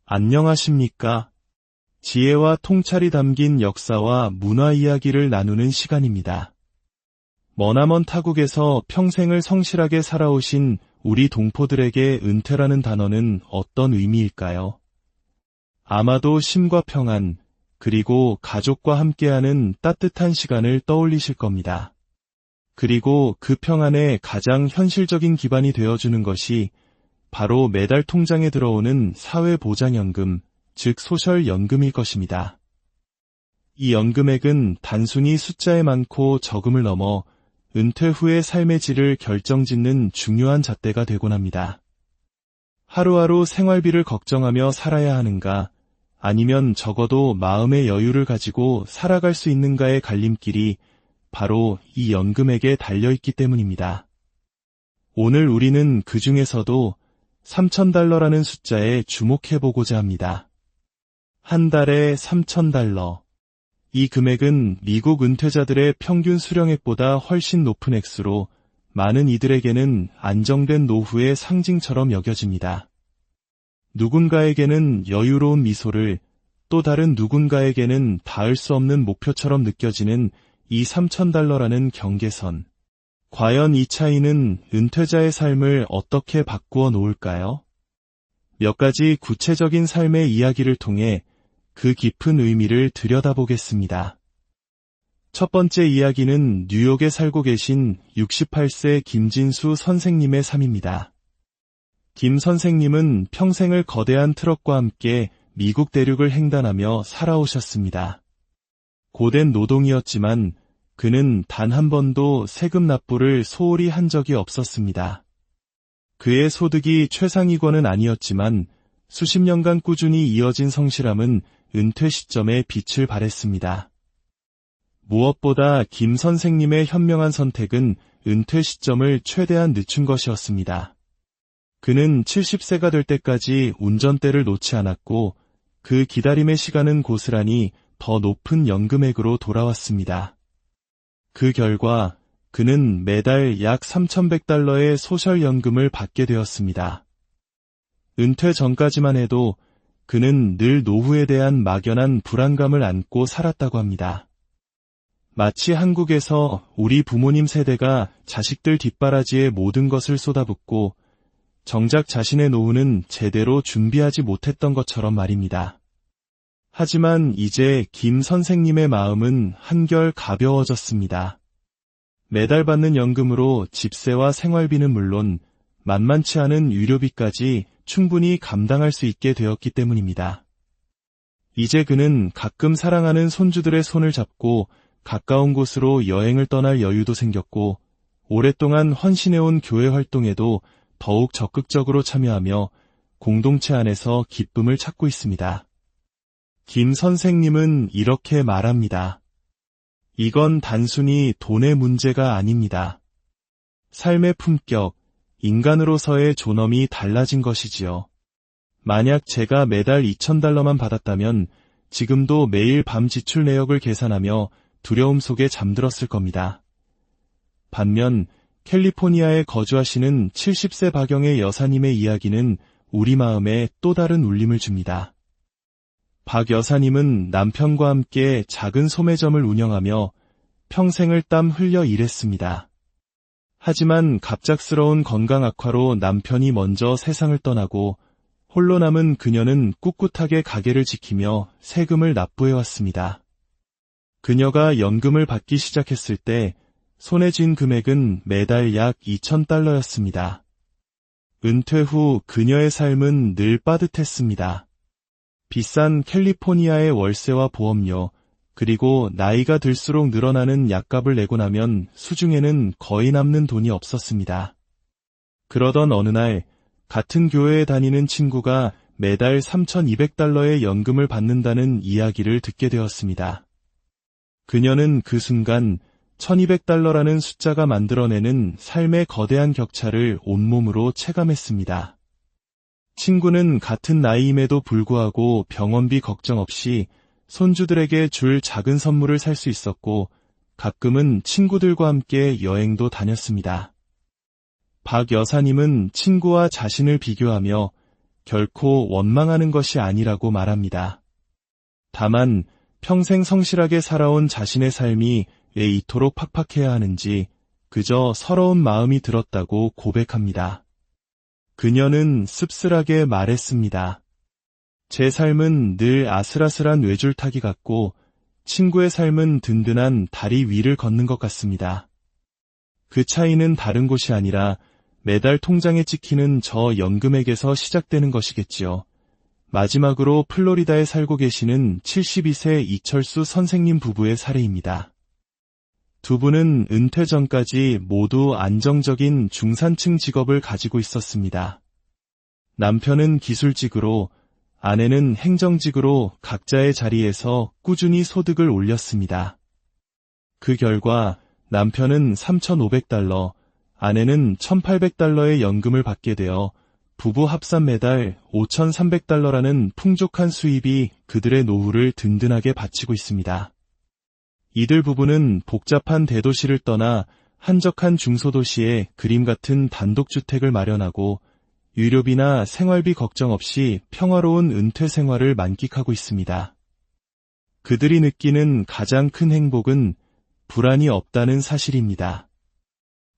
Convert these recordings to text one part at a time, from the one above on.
안녕하십니까? 지혜와 통찰이 담긴 역사와 문화 이야기를 나누는 시간입니다. 머나먼 타국에서 평생을 성실하게 살아오신 우리 동포들에게 은퇴라는 단어는 어떤 의미일까요? 아마도 쉼과 평안, 그리고 가족과 함께하는 따뜻한 시간을 떠올리실 겁니다. 그리고 그 평안의 가장 현실적인 기반이 되어주는 것이 바로 매달 통장에 들어오는 사회보장연금, 즉 소셜연금일 것입니다. 이 연금액은 단순히 숫자의 많고 적음을 넘어 은퇴 후의 삶의 질을 결정짓는 중요한 잣대가 되곤 합니다. 하루하루 생활비를 걱정하며 살아야 하는가, 아니면 적어도 마음의 여유를 가지고 살아갈 수 있는가의 갈림길이 바로 이 연금액에 달려있기 때문입니다. 오늘 우리는 그 중에서도 $3,000라는 숫자에 주목해보고자 합니다. 한 달에 $3,000. 이 금액은 미국 은퇴자들의 평균 수령액보다 훨씬 높은 액수로 많은 이들에게는 안정된 노후의 상징처럼 여겨집니다. 누군가에게는 여유로운 미소를, 또 다른 누군가에게는 닿을 수 없는 목표처럼 느껴지는 이 $3,000라는 경계선. 과연 이 차이는 은퇴자의 삶을 어떻게 바꾸어 놓을까요? 몇 가지 구체적인 삶의 이야기를 통해 그 깊은 의미를 들여다보겠습니다. 첫 번째 이야기는 뉴욕에 살고 계신 68세 김진수 선생님의 삶입니다. 김 선생님은 평생을 거대한 트럭과 함께 미국 대륙을 횡단하며 살아오셨습니다. 고된 노동이었지만 그는 단 한 번도 세금 납부를 소홀히 한 적이 없었습니다. 그의 소득이 최상위권은 아니었지만 수십 년간 꾸준히 이어진 성실함은 은퇴 시점에 빛을 발했습니다. 무엇보다 김 선생님의 현명한 선택은 은퇴 시점을 최대한 늦춘 것이었습니다. 그는 70세가 될 때까지 운전대를 놓지 않았고 그 기다림의 시간은 고스란히 더 높은 연금액으로 돌아왔습니다. 그 결과 그는 매달 약 $3,100의 소셜연금을 받게 되었습니다. 은퇴 전까지만 해도 그는 늘 노후에 대한 막연한 불안감을 안고 살았다고 합니다. 마치 한국에서 우리 부모님 세대가 자식들 뒷바라지에 모든 것을 쏟아붓고 정작 자신의 노후는 제대로 준비하지 못했던 것처럼 말입니다. 하지만 이제 김 선생님의 마음은 한결 가벼워졌습니다. 매달 받는 연금으로 집세와 생활비는 물론 만만치 않은 유료비까지 충분히 감당할 수 있게 되었기 때문입니다. 이제 그는 가끔 사랑하는 손주들의 손을 잡고 가까운 곳으로 여행을 떠날 여유도 생겼고 오랫동안 헌신해온 교회 활동에도 더욱 적극적으로 참여하며 공동체 안에서 기쁨을 찾고 있습니다. 김 선생님은 이렇게 말합니다. 이건 단순히 돈의 문제가 아닙니다. 삶의 품격, 인간으로서의 존엄이 달라진 것이지요. 만약 제가 매달 $2,000만 받았다면 지금도 매일 밤 지출 내역을 계산하며 두려움 속에 잠들었을 겁니다. 반면 캘리포니아에 거주하시는 70세 박영의 여사님의 이야기는 우리 마음에 또 다른 울림을 줍니다. 박 여사님은 남편과 함께 작은 소매점을 운영하며 평생을 땀 흘려 일했습니다. 하지만 갑작스러운 건강 악화로 남편이 먼저 세상을 떠나고 홀로 남은 그녀는 꿋꿋하게 가게를 지키며 세금을 납부해왔습니다. 그녀가 연금을 받기 시작했을 때 손에 쥔 금액은 매달 약 $2,000였습니다. 은퇴 후 그녀의 삶은 늘 빠듯했습니다. 비싼 캘리포니아의 월세와 보험료, 그리고 나이가 들수록 늘어나는 약값을 내고 나면 수중에는 거의 남는 돈이 없었습니다. 그러던 어느 날 같은 교회에 다니는 친구가 매달 $3,200의 연금을 받는다는 이야기를 듣게 되었습니다. 그녀는 그 순간 $1,200라는 숫자가 만들어내는 삶의 거대한 격차를 온몸으로 체감했습니다. 친구는 같은 나이임에도 불구하고 병원비 걱정 없이 손주들에게 줄 작은 선물을 살 수 있었고 가끔은 친구들과 함께 여행도 다녔습니다. 박 여사님은 친구와 자신을 비교하며 결코 원망하는 것이 아니라고 말합니다. 다만 평생 성실하게 살아온 자신의 삶이 왜 이토록 팍팍해야 하는지 그저 서러운 마음이 들었다고 고백합니다. 그녀는 씁쓸하게 말했습니다. 제 삶은 늘 아슬아슬한 외줄타기 같고 친구의 삶은 든든한 다리 위를 걷는 것 같습니다. 그 차이는 다른 곳이 아니라 매달 통장에 찍히는 저 연금액에서 시작되는 것이겠지요. 마지막으로 플로리다에 살고 계시는 72세 이철수 선생님 부부의 사례입니다. 두 분은 은퇴 전까지 모두 안정적인 중산층 직업을 가지고 있었습니다. 남편은 기술직으로, 아내는 행정직으로 각자의 자리에서 꾸준히 소득을 올렸습니다. 그 결과 남편은 $3,500, 아내는 $1,800의 연금을 받게 되어 부부 합산 매달 $5,300라는 풍족한 수입이 그들의 노후를 든든하게 바치고 있습니다. 이들 부부는 복잡한 대도시를 떠나 한적한 중소도시에 그림 같은 단독주택을 마련하고 유료비나 생활비 걱정 없이 평화로운 은퇴 생활을 만끽하고 있습니다. 그들이 느끼는 가장 큰 행복은 불안이 없다는 사실입니다.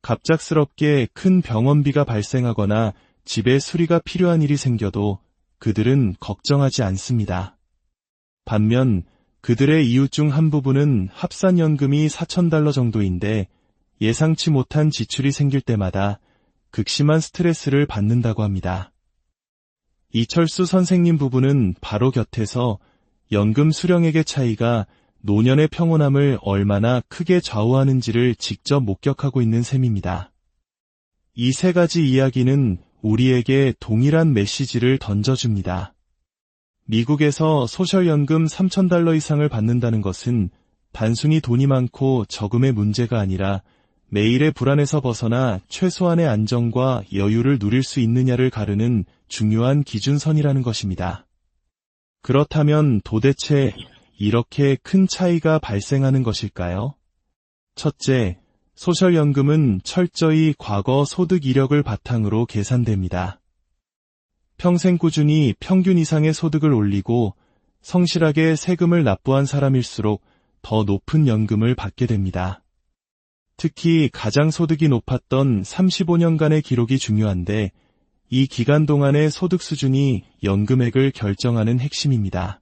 갑작스럽게 큰 병원비가 발생하거나 집에 수리가 필요한 일이 생겨도 그들은 걱정하지 않습니다. 반면 그들의 이웃 중 한 부부는 합산연금이 $4,000 정도인데 예상치 못한 지출이 생길 때마다 극심한 스트레스를 받는다고 합니다. 이철수 선생님 부부는 바로 곁에서 연금 수령액의 차이가 노년의 평온함을 얼마나 크게 좌우하는지를 직접 목격하고 있는 셈입니다. 이 세 가지 이야기는 우리에게 동일한 메시지를 던져줍니다. 미국에서 소셜연금 $3,000 이상을 받는다는 것은 단순히 돈이 많고 적음의 문제가 아니라 매일의 불안에서 벗어나 최소한의 안정과 여유를 누릴 수 있느냐를 가르는 중요한 기준선이라는 것입니다. 그렇다면 도대체 이렇게 큰 차이가 발생하는 것일까요? 첫째, 소셜연금은 철저히 과거 소득 이력을 바탕으로 계산됩니다. 평생 꾸준히 평균 이상의 소득을 올리고 성실하게 세금을 납부한 사람일수록 더 높은 연금을 받게 됩니다. 특히 가장 소득이 높았던 35년간의 기록이 중요한데 이 기간 동안의 소득 수준이 연금액을 결정하는 핵심입니다.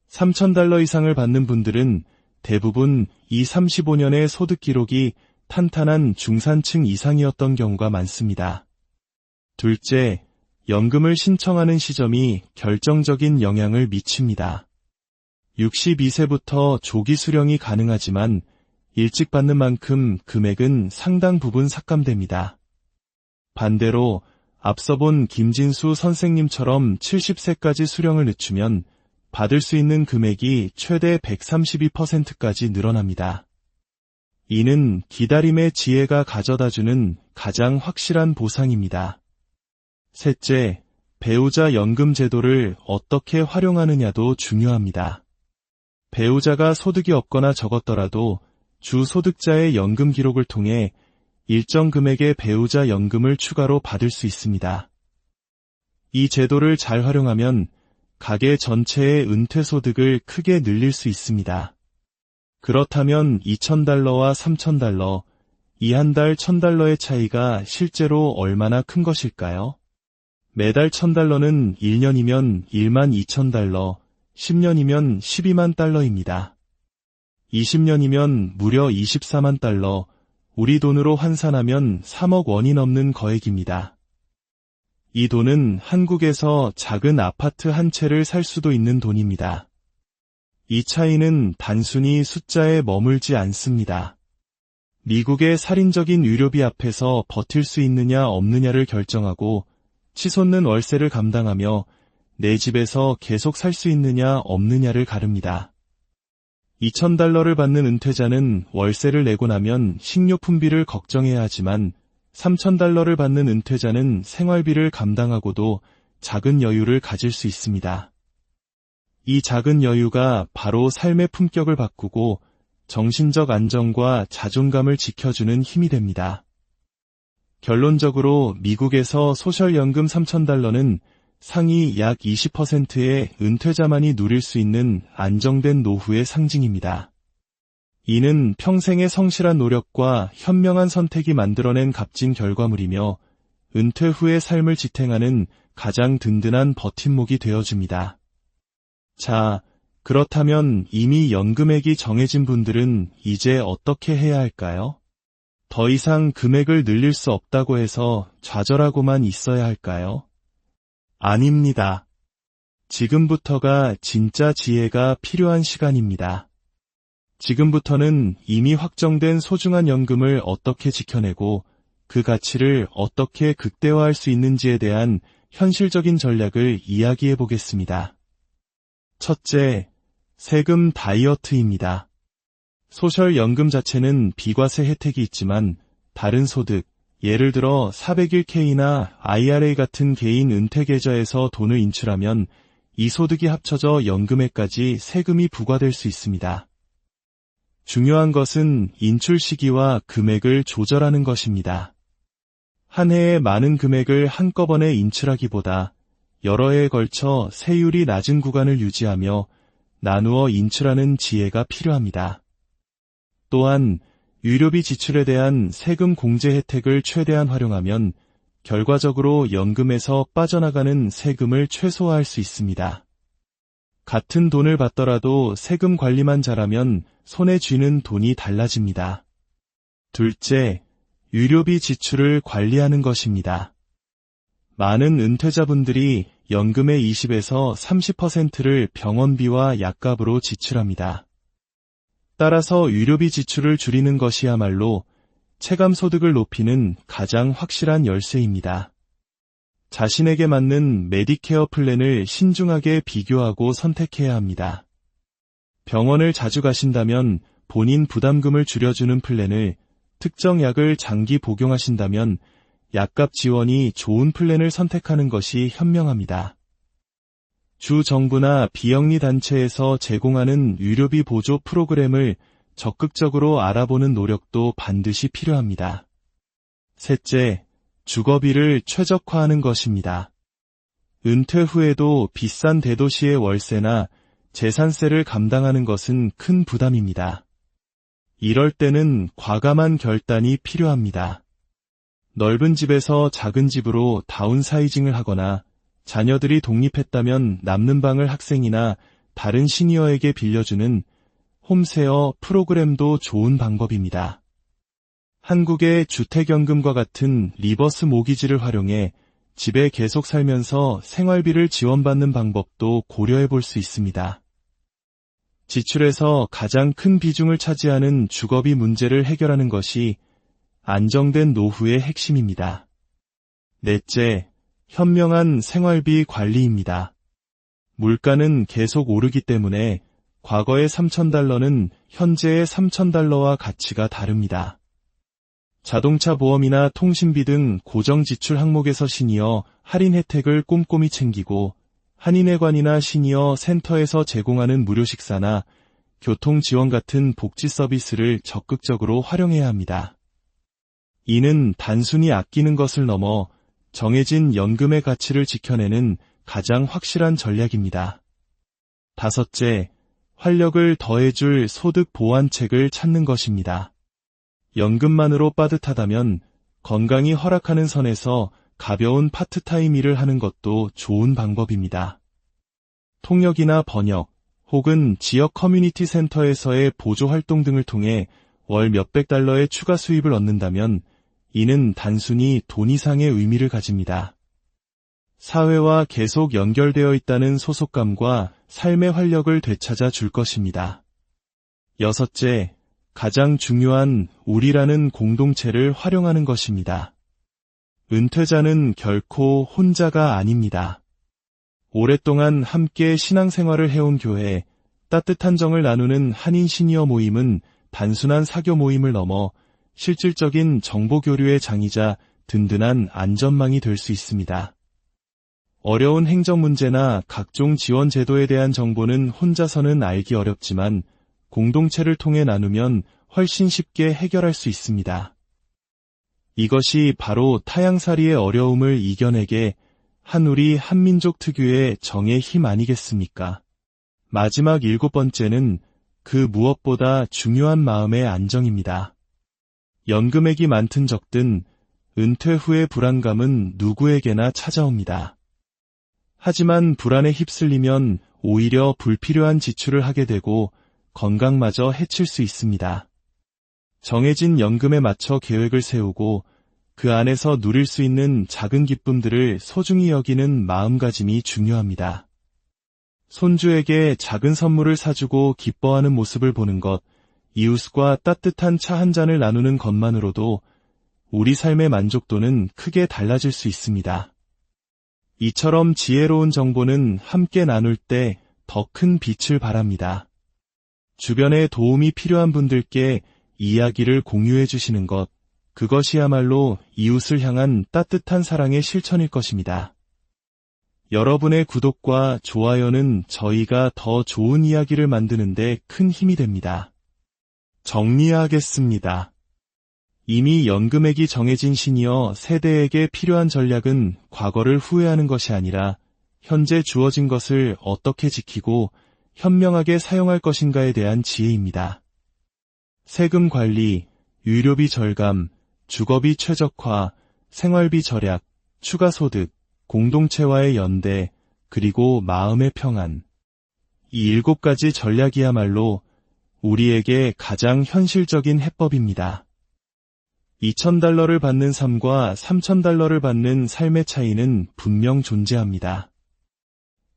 $3,000 이상을 받는 분들은 대부분 이 35년의 소득 기록이 탄탄한 중산층 이상이었던 경우가 많습니다. 둘째, 연금을 신청하는 시점이 결정적인 영향을 미칩니다. 62세부터 조기 수령이 가능하지만 일찍 받는 만큼 금액은 상당 부분 삭감됩니다. 반대로 앞서 본 김진수 선생님처럼 70세까지 수령을 늦추면 받을 수 있는 금액이 최대 132%까지 늘어납니다. 이는 기다림의 지혜가 가져다주는 가장 확실한 보상입니다. 셋째, 배우자 연금 제도를 어떻게 활용하느냐도 중요합니다. 배우자가 소득이 없거나 적었더라도 주 소득자의 연금 기록을 통해 일정 금액의 배우자 연금을 추가로 받을 수 있습니다. 이 제도를 잘 활용하면 가계 전체의 은퇴 소득을 크게 늘릴 수 있습니다. 그렇다면 $2,000와 $3,000, 이 한 달 $1,000의 차이가 실제로 얼마나 큰 것일까요? 매달 $1,000는 1년이면 $12,000, 10년이면 $120,000입니다. 20년이면 무려 $240,000, 우리 돈으로 환산하면 3억 원이 넘는 거액입니다. 이 돈은 한국에서 작은 아파트 한 채를 살 수도 있는 돈입니다. 이 차이는 단순히 숫자에 머물지 않습니다. 미국의 살인적인 유료비 앞에서 버틸 수 있느냐 없느냐를 결정하고 치솟는 월세를 감당하며 내 집에서 계속 살 수 있느냐 없느냐를 가릅니다. $2,000를 받는 은퇴자는 월세를 내고 나면 식료품비를 걱정해야 하지만 $3,000를 받는 은퇴자는 생활비를 감당하고도 작은 여유를 가질 수 있습니다. 이 작은 여유가 바로 삶의 품격을 바꾸고 정신적 안정과 자존감을 지켜주는 힘이 됩니다. 결론적으로 미국에서 소셜연금 $3,000는 상위 약 20%의 은퇴자만이 누릴 수 있는 안정된 노후의 상징입니다. 이는 평생의 성실한 노력과 현명한 선택이 만들어낸 값진 결과물이며 은퇴 후의 삶을 지탱하는 가장 든든한 버팀목이 되어줍니다. 자, 그렇다면 이미 연금액이 정해진 분들은 이제 어떻게 해야 할까요? 더 이상 금액을 늘릴 수 없다고 해서 좌절하고만 있어야 할까요? 아닙니다. 지금부터가 진짜 지혜가 필요한 시간입니다. 지금부터는 이미 확정된 소중한 연금을 어떻게 지켜내고 그 가치를 어떻게 극대화할 수 있는지에 대한 현실적인 전략을 이야기해 보겠습니다. 첫째, 세금 다이어트입니다. 소셜연금 자체는 비과세 혜택이 있지만 다른 소득, 예를 들어 401k나 IRA 같은 개인 은퇴 계좌에서 돈을 인출하면 이 소득이 합쳐져 연금에까지 세금이 부과될 수 있습니다. 중요한 것은 인출 시기와 금액을 조절하는 것입니다. 한 해에 많은 금액을 한꺼번에 인출하기보다 여러 해에 걸쳐 세율이 낮은 구간을 유지하며 나누어 인출하는 지혜가 필요합니다. 또한 유료비 지출에 대한 세금 공제 혜택을 최대한 활용하면 결과적으로 연금에서 빠져나가는 세금을 최소화할 수 있습니다. 같은 돈을 받더라도 세금 관리만 잘하면 손에 쥐는 돈이 달라집니다. 둘째, 유료비 지출을 관리하는 것입니다. 많은 은퇴자분들이 연금의 20에서 30%를 병원비와 약값으로 지출합니다. 따라서 유료비 지출을 줄이는 것이야말로 체감소득을 높이는 가장 확실한 열쇠입니다. 자신에게 맞는 메디케어 플랜을 신중하게 비교하고 선택해야 합니다. 병원을 자주 가신다면 본인 부담금을 줄여주는 플랜을, 특정 약을 장기 복용하신다면 약값 지원이 좋은 플랜을 선택하는 것이 현명합니다. 주 정부나 비영리 단체에서 제공하는 유료비 보조 프로그램을 적극적으로 알아보는 노력도 반드시 필요합니다. 셋째, 주거비를 최적화하는 것입니다. 은퇴 후에도 비싼 대도시의 월세나 재산세를 감당하는 것은 큰 부담입니다. 이럴 때는 과감한 결단이 필요합니다. 넓은 집에서 작은 집으로 다운사이징을 하거나 자녀들이 독립했다면 남는 방을 학생이나 다른 시니어에게 빌려주는 홈세어 프로그램도 좋은 방법입니다. 한국의 주택연금과 같은 리버스 모기지를 활용해 집에 계속 살면서 생활비를 지원받는 방법도 고려해 볼 수 있습니다. 지출에서 가장 큰 비중을 차지하는 주거비 문제를 해결하는 것이 안정된 노후의 핵심입니다. 넷째, 현명한 생활비 관리입니다. 물가는 계속 오르기 때문에 과거의 $3,000는 현재의 $3,000와 가치가 다릅니다. 자동차 보험이나 통신비 등 고정 지출 항목에서 시니어 할인 혜택을 꼼꼼히 챙기고 한인회관이나 시니어 센터에서 제공하는 무료 식사나 교통 지원 같은 복지 서비스를 적극적으로 활용해야 합니다. 이는 단순히 아끼는 것을 넘어 정해진 연금의 가치를 지켜내는 가장 확실한 전략입니다. 다섯째, 활력을 더해줄 소득 보완책을 찾는 것입니다. 연금만으로 빠듯하다면 건강이 허락하는 선에서 가벼운 파트타임 일을 하는 것도 좋은 방법입니다. 통역이나 번역, 혹은 지역 커뮤니티 센터에서의 보조 활동 등을 통해 월 몇백 달러의 추가 수입을 얻는다면 이는 단순히 돈 이상의 의미를 가집니다. 사회와 계속 연결되어 있다는 소속감과 삶의 활력을 되찾아 줄 것입니다. 여섯째, 가장 중요한 우리라는 공동체를 활용하는 것입니다. 은퇴자는 결코 혼자가 아닙니다. 오랫동안 함께 신앙생활을 해온 교회, 따뜻한 정을 나누는 한인 시니어 모임은 단순한 사교 모임을 넘어 실질적인 정보 교류의 장이자 든든한 안전망이 될 수 있습니다. 어려운 행정 문제나 각종 지원 제도에 대한 정보는 혼자서는 알기 어렵지만 공동체를 통해 나누면 훨씬 쉽게 해결할 수 있습니다. 이것이 바로 타향살이의 어려움을 이겨내게 한 우리 한민족 특유의 정의 힘 아니겠습니까? 마지막 7번째는 그 무엇보다 중요한 마음의 안정입니다. 연금액이 많든 적든 은퇴 후의 불안감은 누구에게나 찾아옵니다. 하지만 불안에 휩쓸리면 오히려 불필요한 지출을 하게 되고 건강마저 해칠 수 있습니다. 정해진 연금에 맞춰 계획을 세우고 그 안에서 누릴 수 있는 작은 기쁨들을 소중히 여기는 마음가짐이 중요합니다. 손주에게 작은 선물을 사주고 기뻐하는 모습을 보는 것, 이웃과 따뜻한 차 한 잔을 나누는 것만으로도 우리 삶의 만족도는 크게 달라질 수 있습니다. 이처럼 지혜로운 정보는 함께 나눌 때 더 큰 빛을 발합니다. 주변에 도움이 필요한 분들께 이야기를 공유해 주시는 것, 그것이야말로 이웃을 향한 따뜻한 사랑의 실천일 것입니다. 여러분의 구독과 좋아요는 저희가 더 좋은 이야기를 만드는 데 큰 힘이 됩니다. 정리하겠습니다. 이미 연금액이 정해진 시니어 세대에게 필요한 전략은 과거를 후회하는 것이 아니라 현재 주어진 것을 어떻게 지키고 현명하게 사용할 것인가에 대한 지혜입니다. 세금 관리, 유료비 절감, 주거비 최적화, 생활비 절약, 추가 소득, 공동체와의 연대, 그리고 마음의 평안. 이 7가지 전략이야말로 우리에게 가장 현실적인 해법입니다. $2,000를 받는 삶과 $3,000를 받는 삶의 차이는 분명 존재합니다.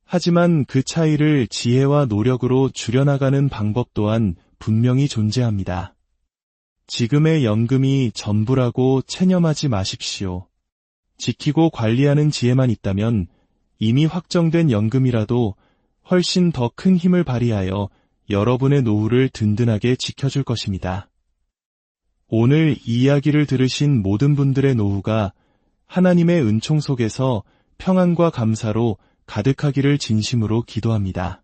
하지만 그 차이를 지혜와 노력으로 줄여나가는 방법 또한 분명히 존재합니다. 지금의 연금이 전부라고 체념하지 마십시오. 지키고 관리하는 지혜만 있다면 이미 확정된 연금이라도 훨씬 더 큰 힘을 발휘하여 여러분의 노후를 든든하게 지켜줄 것입니다. 오늘 이 이야기를 들으신 모든 분들의 노후가 하나님의 은총 속에서 평안과 감사로 가득하기를 진심으로 기도합니다.